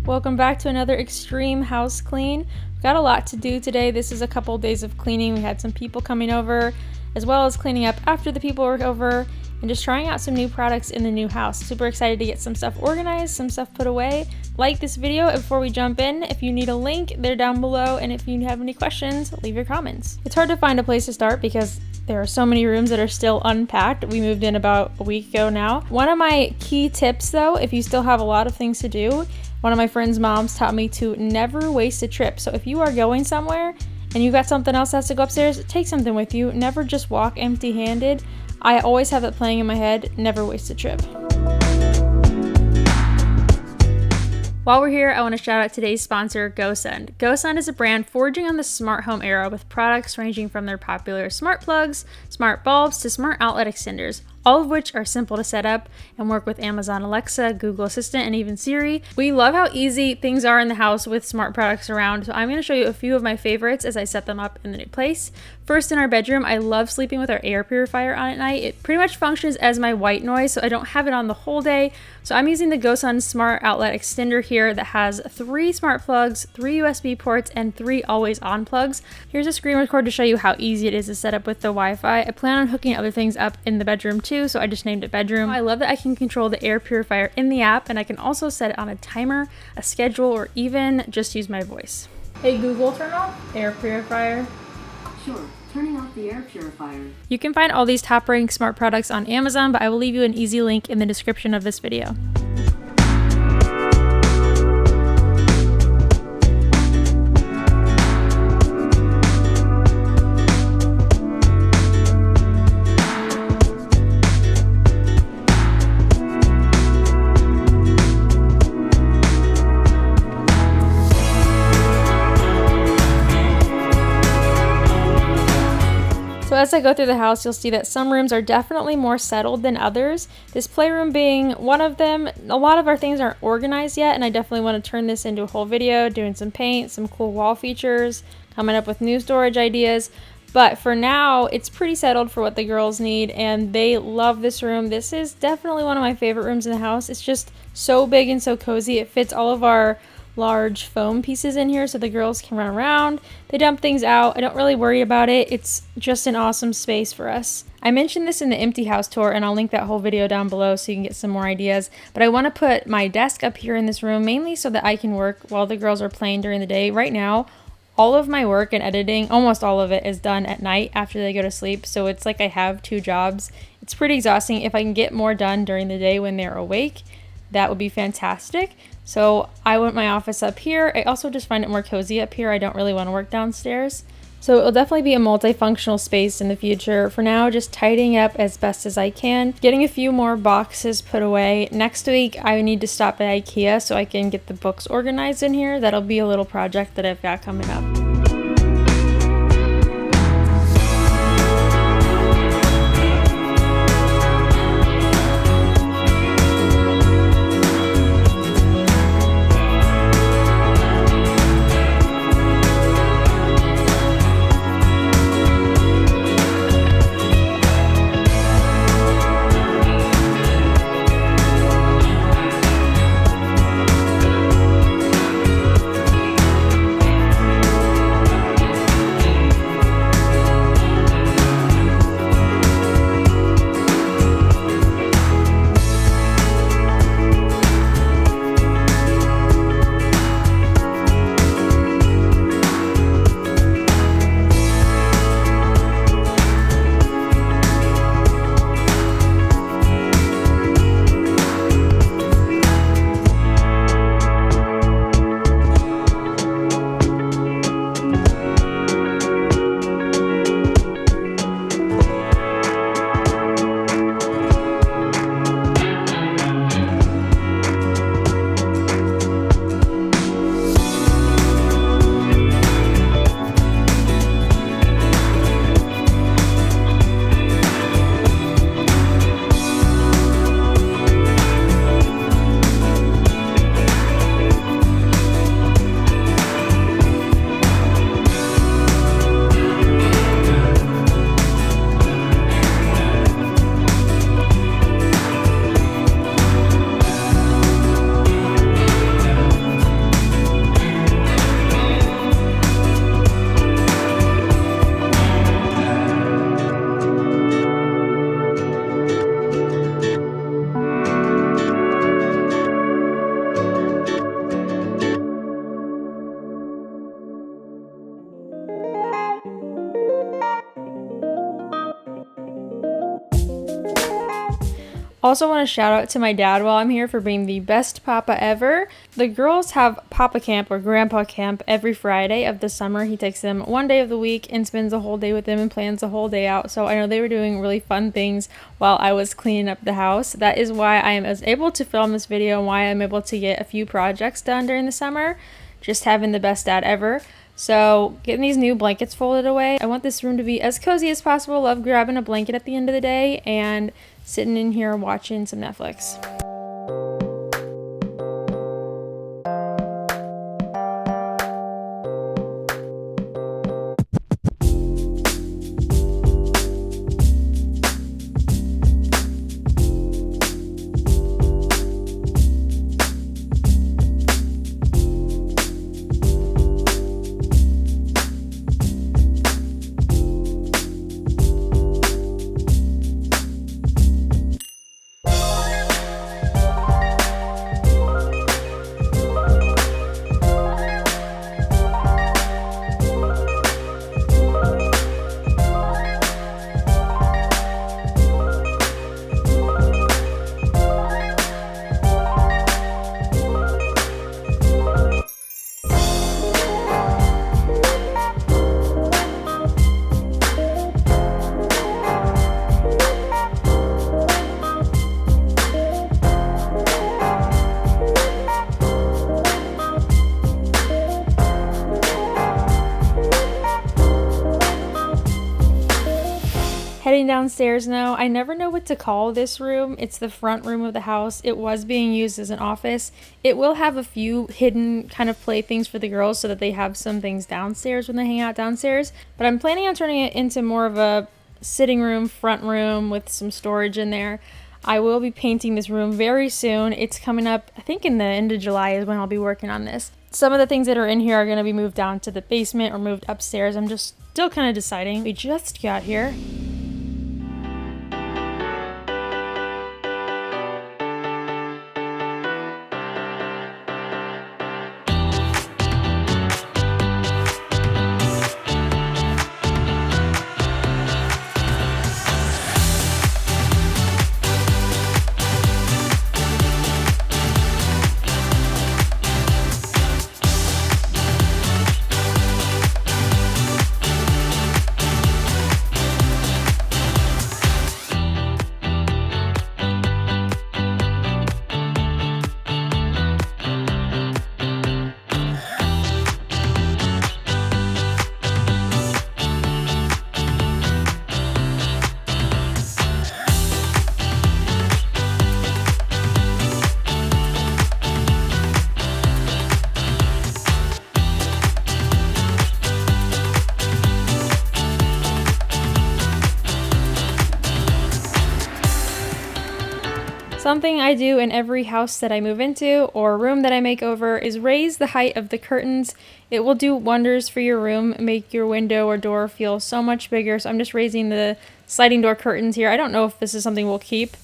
Welcome back to another extreme house clean. We've got a lot to do today. This is a couple days of cleaning. We had some people coming over, as well as cleaning up after the people were over, and just trying out some new products in the new house. Super excited to get some stuff organized, some stuff put away. Like this video. Before we jump in, if you need a link, they're down below, and if you have any questions, leave your comments. It's hard to find a place to start because there are so many rooms that are still unpacked. We moved in about a week ago now. One of my key tips though, if you still have a lot of things to do, one of my friend's moms taught me to never waste a trip. So if you are going somewhere and you've got something else that has to go upstairs, take something with you. Never just walk empty-handed. I always have it playing in my head, never waste a trip. While we're here, I want to shout out today's sponsor, Gosund. Gosund is a brand forging on the smart home era with products ranging from their popular smart plugs, smart bulbs, to smart outlet extenders, all of which are simple to set up and work with Amazon Alexa, Google Assistant, and even Siri. We love how easy things are in the house with smart products around, so I'm going to show you a few of my favorites as I set them up in the new place. First, in our bedroom, I love sleeping with our air purifier on at night. It pretty much functions as my white noise, so I don't have it on the whole day. So I'm using the Gosund smart outlet extender here that has 3 smart plugs, 3 USB ports, and 3 always on plugs. Here's a screen record to show you how easy it is to set up with the Wi-Fi. I plan on hooking other things up in the bedroom too, so I just named it bedroom. I love that I can control the air purifier in the app, and I can also set it on a timer, a schedule, or even just use my voice. Hey Google, turn off air purifier. Sure. Turning off the air purifier. You can find all these top-ranked smart products on Amazon, but I will leave you an easy link in the description of this video. So as I go through the house, you'll see that some rooms are definitely more settled than others. This playroom being one of them. A lot of our things aren't organized yet, and I definitely want to turn this into a whole video, doing some paint, some cool wall features, coming up with new storage ideas. But for now, it's pretty settled for what the girls need, and they love this room. This is definitely one of my favorite rooms in the house. It's just so big and so cozy. It fits all of our large foam pieces in here so the girls can run around. They dump things out. I don't really worry about it. It's just an awesome space for us. I mentioned this in the empty house tour, and I'll link that whole video down below so you can get some more ideas. But I want to put my desk up here in this room mainly so that I can work while the girls are playing during the day. Right now, all of my work and editing, almost all of it, is done at night after they go to sleep. So it's like I have 2 jobs. It's pretty exhausting. If I can get more done during the day when they're awake, that would be fantastic. So I want my office up here. I also just find it more cozy up here. I don't really want to work downstairs. So it'll definitely be a multifunctional space in the future. For now, just tidying up as best as I can, getting a few more boxes put away. Next week, I need to stop at IKEA so I can get the books organized in here. That'll be a little project that I've got coming up. Also want to shout out to my dad while I'm here for being the best papa ever. The girls have papa camp or grandpa camp every Friday of the summer. He takes them one day of the week and spends a whole day with them and plans a whole day out. So I know they were doing really fun things while I was cleaning up the house. That is why I was able to film this video and why I'm able to get a few projects done during the summer. Just having the best dad ever. So getting these new blankets folded away. I want this room to be as cozy as possible. Love grabbing a blanket at the end of the day and sitting in here watching some Netflix. Heading downstairs now. I never know what to call this room. It's the front room of the house. It was being used as an office. It will have a few hidden kind of playthings for the girls so that they have some things downstairs when they hang out downstairs. But I'm planning on turning it into more of a sitting room, front room with some storage in there. I will be painting this room very soon. It's coming up, I think in the end of July is when I'll be working on this. Some of the things that are in here are going to be moved down to the basement or moved upstairs. I'm just still kind of deciding. We just got here. Something I do in every house that I move into or room that I make over is raise the height of the curtains. It will do wonders for your room, make your window or door feel so much bigger. So I'm just raising the sliding door curtains here. I don't know if this is something we'll keep.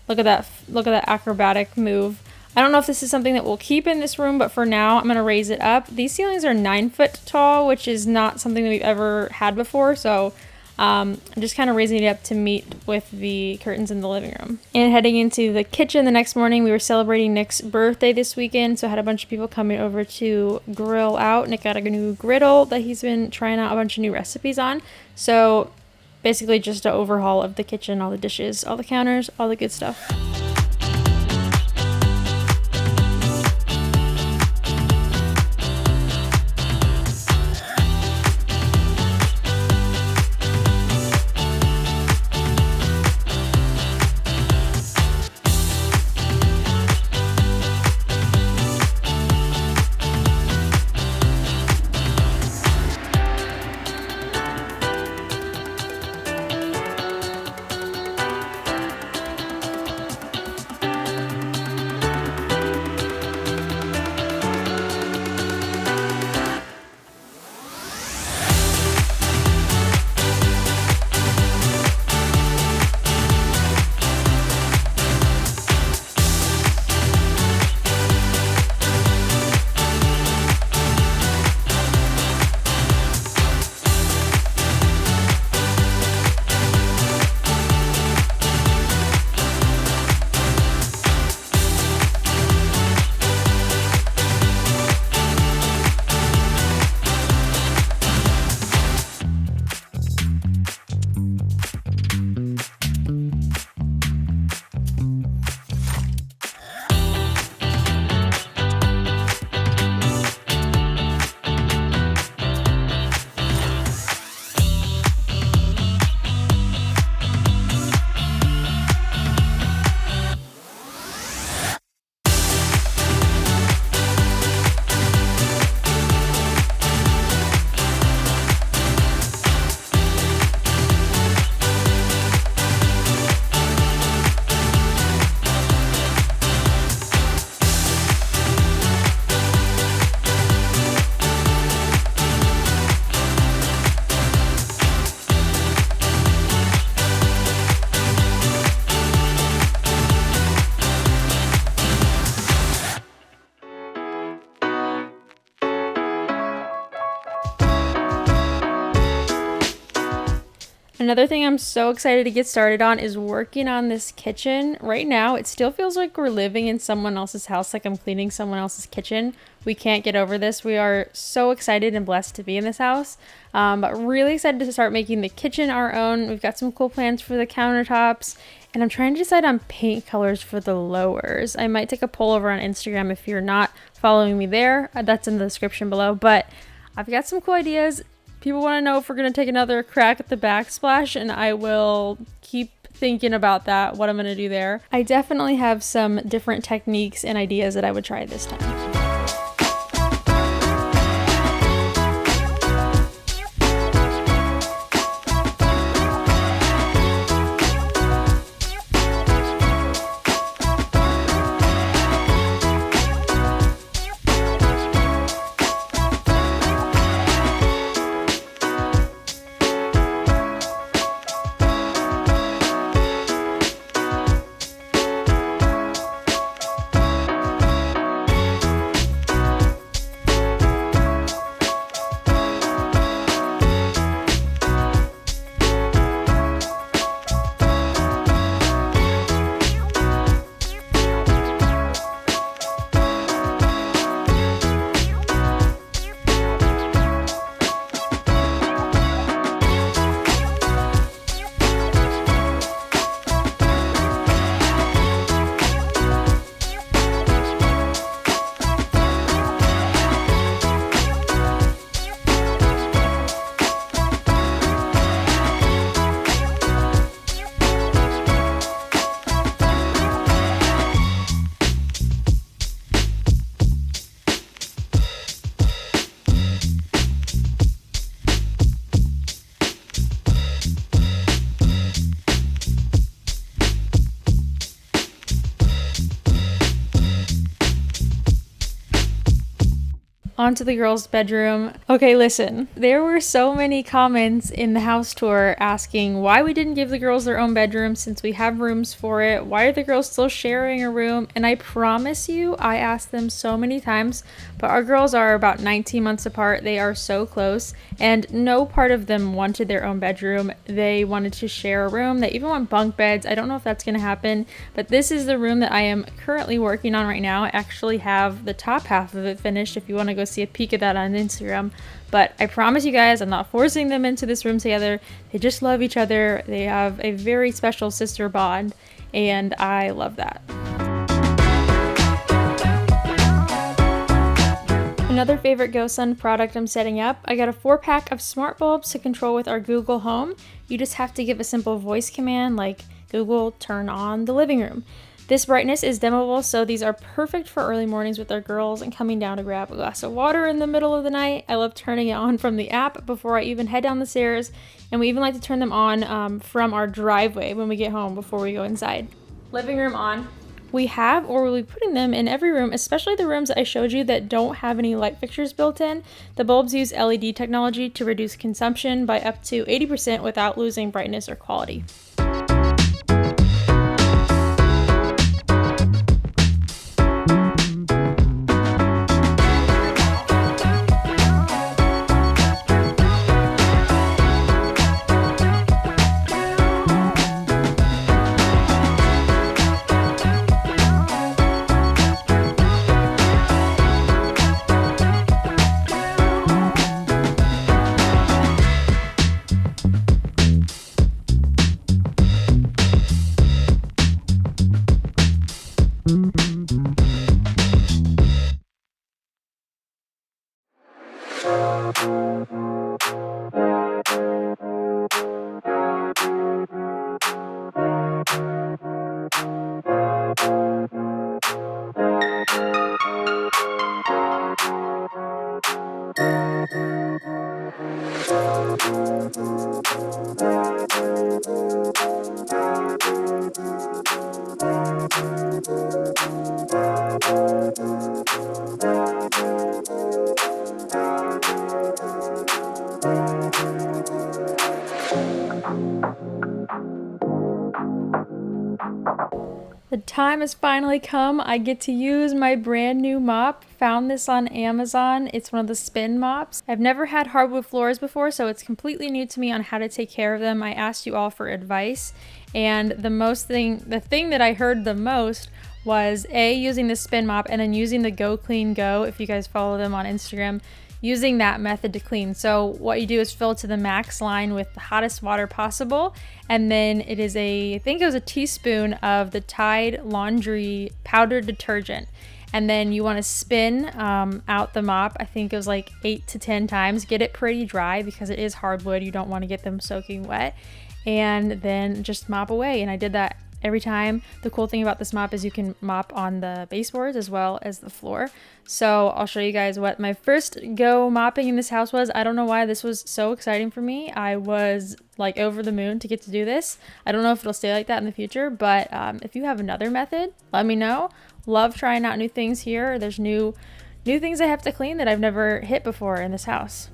Look at that acrobatic move. I don't know if this is something that we'll keep in this room, but for now I'm going to raise it up. These ceilings are 9 foot tall, which is not something that we've ever had before. So I'm just kind of raising it up to meet with the curtains in the living room. And heading into the kitchen the next morning, we were celebrating Nick's birthday this weekend, so I had a bunch of people coming over to grill out. Nick got a new griddle that he's been trying out a bunch of new recipes on. So basically just an overhaul of the kitchen, all the dishes, all the counters, all the good stuff. Another thing I'm so excited to get started on is working on this kitchen. Right now, it still feels like we're living in someone else's house, like I'm cleaning someone else's kitchen. We can't get over this. We are so excited and blessed to be in this house, but really excited to start making the kitchen our own. We've got some cool plans for the countertops, and I'm trying to decide on paint colors for the lowers. I might take a poll over on Instagram if you're not following me there. That's in the description below, but I've got some cool ideas. People want to know if we're going to take another crack at the backsplash, and I will keep thinking about that, what I'm going to do there. I definitely have some different techniques and ideas that I would try this time. Onto the girls' bedroom. Okay, listen, there were so many comments in the house tour asking why we didn't give the girls their own bedroom since we have rooms for it. Why are the girls still sharing a room? And I promise you, I asked them so many times, but our girls are about 19 months apart. They are so close, and no part of them wanted their own bedroom. They wanted to share a room. They even want bunk beds. I don't know if that's going to happen, but this is the room that I am currently working on right now. I actually have the top half of it finished if you want to go see a peek at that on Instagram. But I promise you guys, I'm not forcing them into this room together. They just love each other. They have a very special sister bond, and I love that. Another favorite Gosund product I'm setting up, I got a 4-pack of smart bulbs to control with our Google Home. You just have to give a simple voice command like Google, turn on the living room. This brightness is dimmable, so these are perfect for early mornings with our girls and coming down to grab a glass of water in the middle of the night. I love turning it on from the app before I even head down the stairs, and we even like to turn them on from our driveway when we get home before we go inside. Living room on. We have or will be putting them in every room, especially the rooms that I showed you that don't have any light fixtures built in. The bulbs use LED technology to reduce consumption by up to 80% without losing brightness or quality. The time has finally come. I get to use my brand new mop. Found this on Amazon. It's one of the spin mops. I've never had hardwood floors before, so it's completely new to me on how to take care of them. I asked you all for advice, and the thing that I heard the most was using the spin mop, and then using the Go Clean Go, if you guys follow them on Instagram, using that method to clean. So what you do is fill to the max line with the hottest water possible, and then it is I think it was a teaspoon of the Tide laundry powdered detergent, and then you want to spin out the mop. I think it was like 8 to 10 times. Get it pretty dry because it is hardwood. You don't want to get them soaking wet, and then just mop away. And I did that every time. The cool thing about this mop is you can mop on the baseboards as well as the floor. So I'll show you guys what my first go mopping in this house was. I don't know why this was so exciting for me. I was like over the moon to get to do this. I don't know if it'll stay like that in the future, but if you have another method, let me know. Love trying out new things here. There's new things I have to clean that I've never hit before in this house.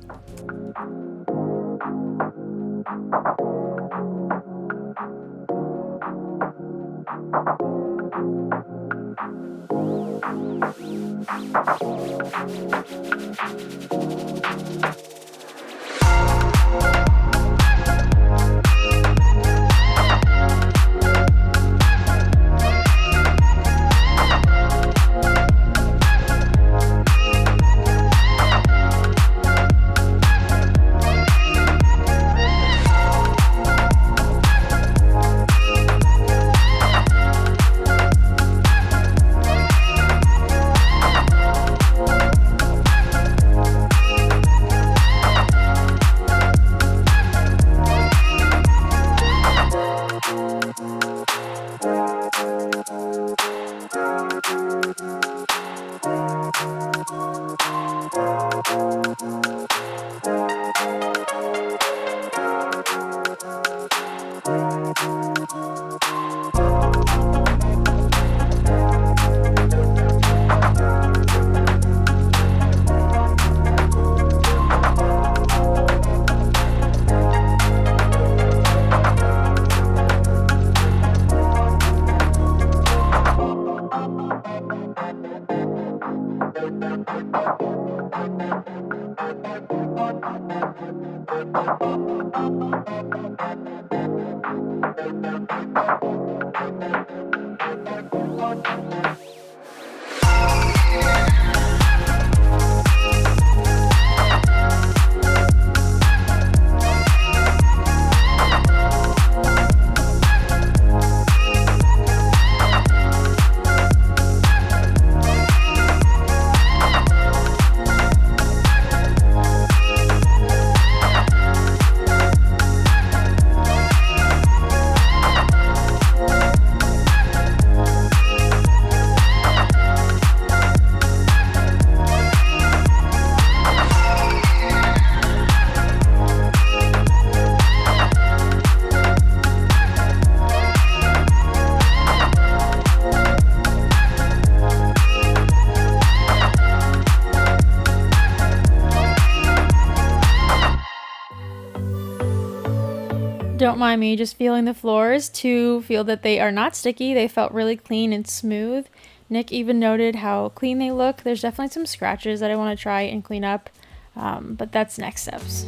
Don't mind me just feeling the floors to feel that they are not sticky. They felt really clean and smooth. Nick even noted how clean they look. There's definitely some scratches that I want to try and clean up, but that's next steps.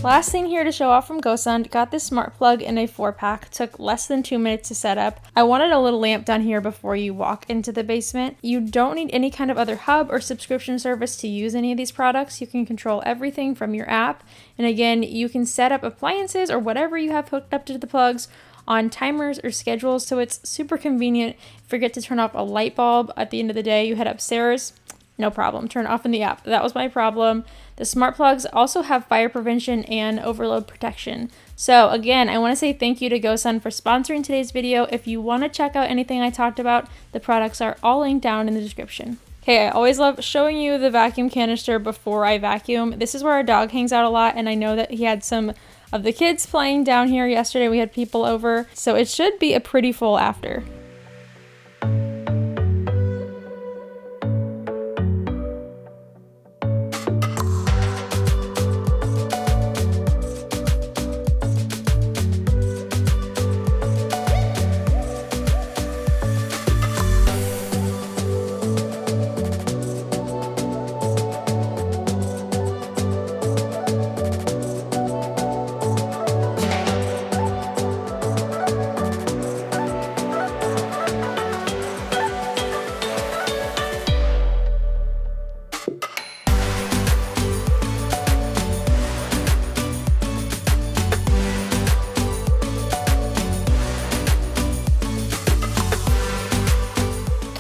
Last thing here to show off from Gosund, got this smart plug in a 4-pack, took less than 2 minutes to set up. I wanted a little lamp down here before you walk into the basement. You don't need any kind of other hub or subscription service to use any of these products. You can control everything from your app. And again, you can set up appliances or whatever you have hooked up to the plugs on timers or schedules, so it's super convenient. Forget to turn off a light bulb at the end of the day, you head upstairs, no problem, turn it off in the app. That was my problem. The smart plugs also have fire prevention and overload protection. So again, I want to say thank you to Gosund for sponsoring today's video. If you want to check out anything I talked about, the products are all linked down in the description. Okay, I always love showing you the vacuum canister before I vacuum. This is where our dog hangs out a lot, and I know that he had some of the kids playing down here yesterday. We had people over, so it should be a pretty full after.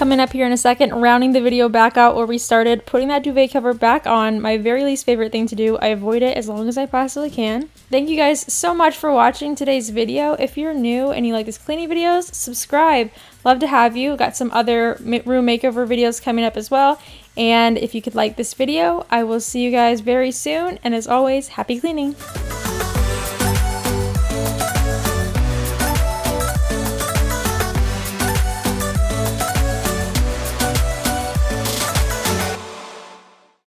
Coming up here in a second, rounding the video back out where we started, putting that duvet cover back on, my very least favorite thing to do. I avoid it as long as I possibly can. Thank you guys so much for watching today's video. If you're new and you like these cleaning videos, subscribe. Love to have you. Got some other room makeover videos coming up as well. And if you could like this video, I will see you guys very soon. And as always, happy cleaning.